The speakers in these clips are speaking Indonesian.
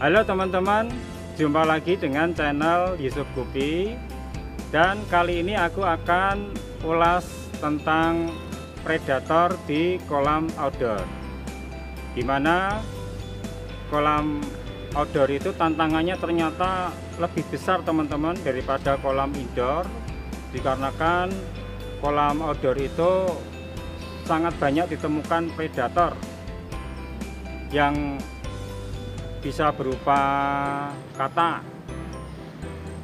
Halo teman-teman, jumpa lagi dengan channel Yusuf Gupi. Dan kali ini aku akan ulas tentang predator di kolam outdoor. Dimana kolam outdoor itu tantangannya ternyata lebih besar teman-teman daripada kolam indoor, dikarenakan kolam outdoor itu sangat banyak ditemukan predator yang bisa berupa kata.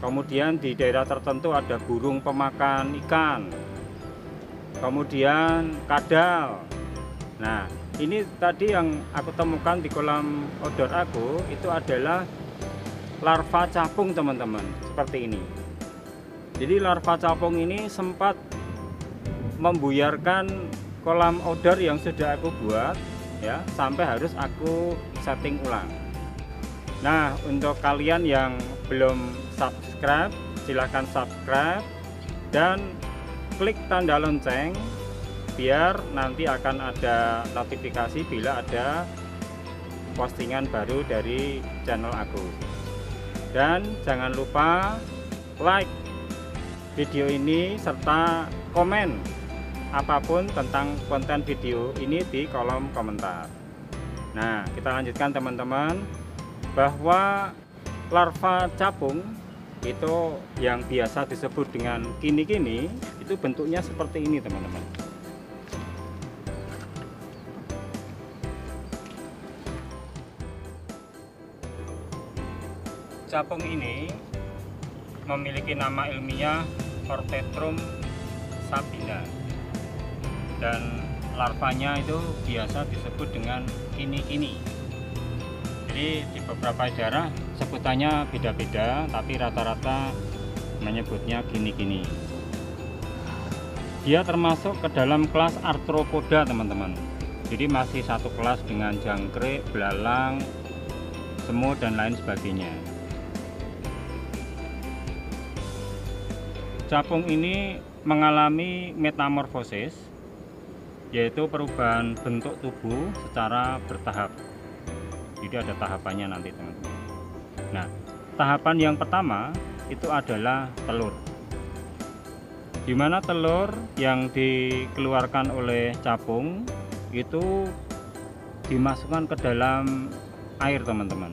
Kemudian di daerah tertentu ada burung pemakan ikan, kemudian kadal. Nah, ini tadi yang aku temukan di kolam outdoor aku itu adalah larva capung teman-teman, seperti ini. Jadi larva capung ini sempat membuyarkan kolam outdoor yang sudah aku buat ya, sampai harus aku setting ulang. Nah, untuk kalian yang belum subscribe, silahkan subscribe dan klik tanda lonceng biar nanti akan ada notifikasi bila ada postingan baru dari channel aku. Dan jangan lupa like video ini serta komen apapun tentang konten video ini di kolom komentar. Nah, kita lanjutkan teman-teman, bahwa larva capung itu yang biasa disebut dengan kini-kini itu bentuknya seperti ini teman-teman. Capung ini memiliki nama ilmiah Orthotrum sabina dan larvanya itu biasa disebut dengan kini-kini. Jadi di beberapa daerah sebutannya beda-beda, tapi rata-rata menyebutnya gini-gini. Dia termasuk ke dalam kelas Arthropoda teman-teman. Jadi masih satu kelas dengan jangkrik, belalang, semut dan lain sebagainya. Capung ini mengalami metamorfosis, yaitu perubahan bentuk tubuh secara bertahap. Jadi ada tahapannya nanti teman-teman. Nah, tahapan yang pertama itu adalah telur. Dimana telur yang dikeluarkan oleh capung itu dimasukkan ke dalam air teman-teman.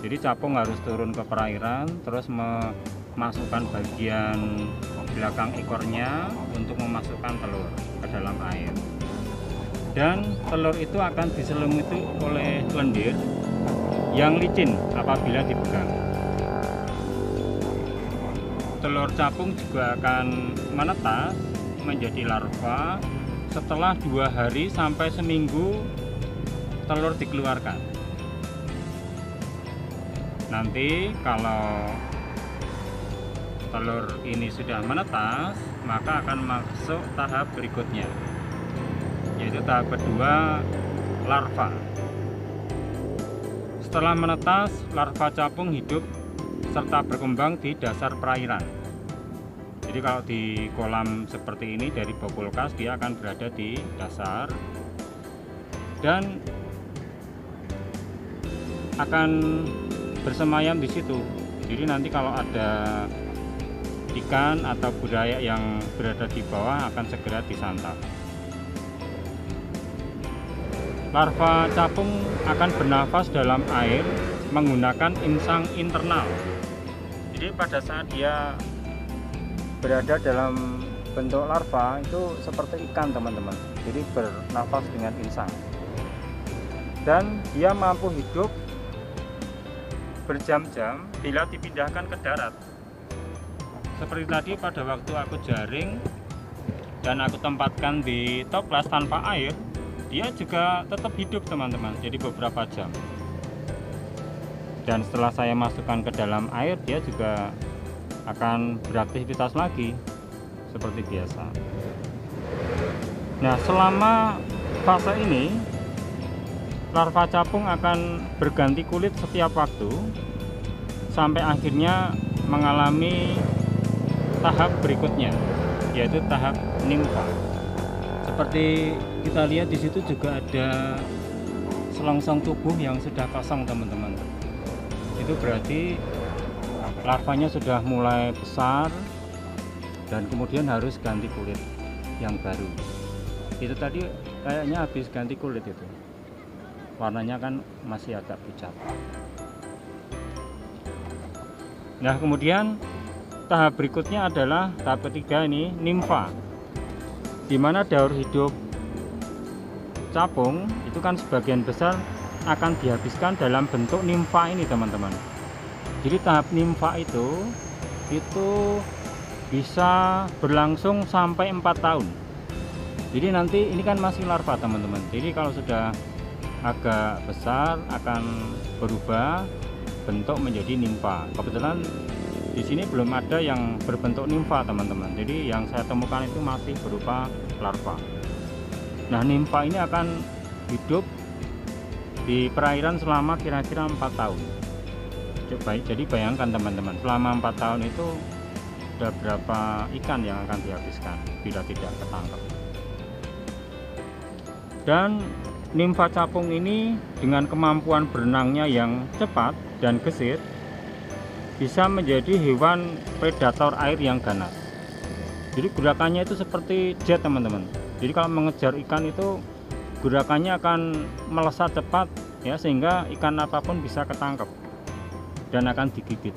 Jadi capung harus turun ke perairan, terus memasukkan bagian belakang ekornya untuk memasukkan telur ke dalam air. Dan telur itu akan diselimuti oleh lendir yang licin apabila dipegang. Telur capung juga akan menetas menjadi larva setelah 2 hari sampai seminggu telur dikeluarkan. Nanti kalau telur ini sudah menetas, maka akan masuk tahap berikutnya, yaitu tahap kedua, larva. Setelah menetas, larva capung hidup serta berkembang di dasar perairan. Jadi kalau di kolam seperti ini dari bak kulkas, dia akan berada di dasar dan akan bersemayam di situ. Jadi nanti kalau ada ikan atau budaya yang berada di bawah akan segera disantap. Larva capung akan bernafas dalam air menggunakan insang internal. Jadi pada saat dia berada dalam bentuk larva itu seperti ikan teman-teman. Jadi bernafas dengan insang. Dan dia mampu hidup berjam-jam bila dipindahkan ke darat. Seperti tadi pada waktu aku jaring dan aku tempatkan di toples tanpa air, dia juga tetap hidup teman-teman, jadi beberapa jam. Dan setelah saya masukkan ke dalam air, dia juga akan beraktivitas lagi seperti biasa. Nah, selama fase ini larva capung akan berganti kulit setiap waktu sampai akhirnya mengalami tahap berikutnya, yaitu tahap nimfa. Seperti kita lihat di situ juga ada selongsong tubuh yang sudah kosong teman-teman. itu berarti larvanya sudah mulai besar dan kemudian harus ganti kulit yang baru. Itu tadi kayaknya habis ganti kulit itu, warnanya kan masih agak pucat. Nah, kemudian tahap berikutnya adalah tahap ketiga, ini nimfa, dimana daur hidup capung itu kan sebagian besar akan dihabiskan dalam bentuk nimfa ini, teman-teman. Jadi tahap nimfa itu bisa berlangsung sampai 4 tahun. Jadi nanti ini kan masih larva, teman-teman. Jadi kalau sudah agak besar akan berubah bentuk menjadi nimfa. Kebetulan di sini belum ada yang berbentuk nimfa, teman-teman. Jadi yang saya temukan itu masih berupa larva. Nah, nimfa ini akan hidup di perairan selama kira-kira 4 tahun. Jadi bayangkan, teman-teman, selama 4 tahun itu ada berapa ikan yang akan dihabiskan bila tidak ketangkep. Dan nimfa capung ini dengan kemampuan berenangnya yang cepat dan gesit bisa menjadi hewan predator air yang ganas. Jadi gerakannya itu seperti jet, teman-teman. Jadi kalau mengejar ikan itu gerakannya akan melesat cepat ya, sehingga ikan apapun bisa ketangkep dan akan digigit.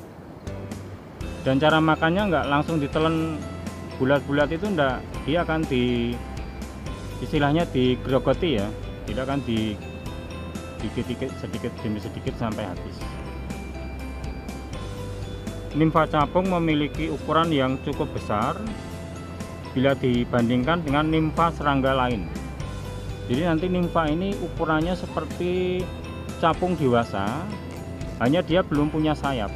Dan cara makannya nggak langsung ditelan bulat-bulat, itu enggak, dia akan istilahnya digerogoti ya, tidak akan sedikit demi sedikit sampai habis. Nimfa capung memiliki ukuran yang cukup besar bila dibandingkan dengan nimfa serangga lain. Jadi nanti nimfa ini ukurannya seperti capung dewasa, hanya dia belum punya sayap.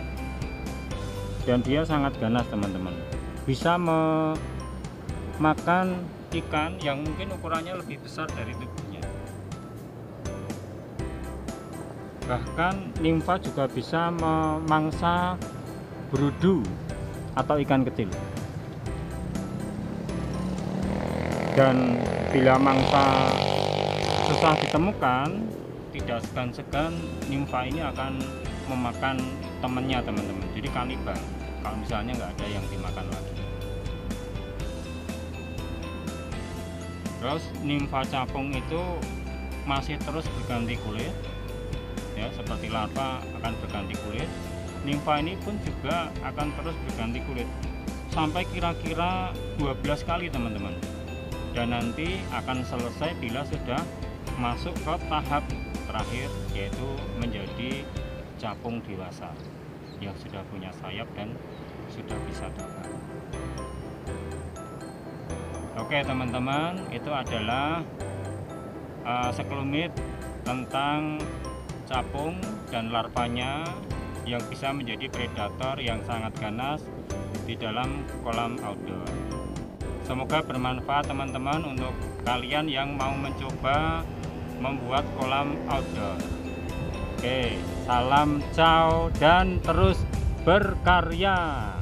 Dan dia sangat ganas, teman-teman. Bisa memakan ikan yang mungkin ukurannya lebih besar dari tubuhnya. Bahkan nimfa juga bisa memangsa berudu atau ikan kecil. Dan bila mangsa susah ditemukan, tidak segan-segan nimfa ini akan memakan temannya, teman-teman. Jadi kanibal kalau misalnya nggak ada yang dimakan lagi. Terus nimfa capung itu masih terus berganti kulit ya, seperti larva akan berganti kulit. Nimfa ini pun juga akan terus berganti kulit sampai kira-kira 12 kali, teman-teman. Dan nanti akan selesai bila sudah masuk ke tahap terakhir, yaitu menjadi capung dewasa yang sudah punya sayap dan sudah bisa terbang. Oke, teman-teman, itu adalah sekelumit tentang capung dan larvanya yang bisa menjadi predator yang sangat ganas di dalam kolam outdoor. Semoga bermanfaat, teman-teman, untuk kalian yang mau mencoba membuat kolam outdoor. Oke, salam, ciao, dan terus berkarya.